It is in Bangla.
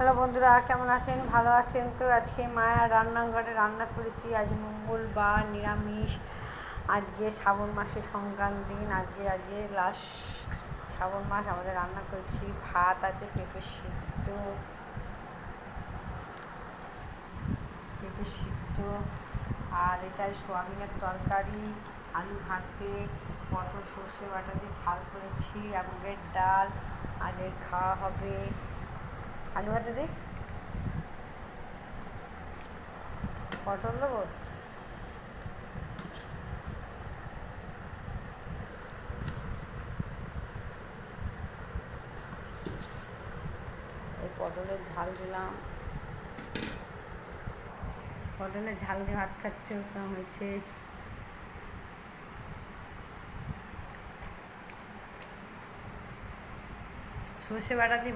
হ্যালো বন্ধুরা, কেমন আছেন? ভালো আছেন তো? আজকে মায়া রান্নাঘরে রান্না করেছি। আজ মঙ্গলবার, নিরামিষ। আজকে শ্রাবণ মাসের সংক্রান্তি দিন। আজকে লাস্ট শ্রাবণ মাস। আমাদের রান্না করেছি, ভাত আছে, পেঁপে সিদ্ধ আর এটা সোয়াবিনের তরকারি, আলু ভাতে, পটল সর্ষে বাটা দিয়ে ঝাল করেছি, মুগের ডাল। আজ খাওয়া হবে। আলু ভাতে দিই, পটল দেবো। এই পটলের ঝাল দিলাম। পটলের ঝাল দিয়ে ভাত খাচ্ছে, কেমন হয়েছে? সর্ষে বাটা দিয়ে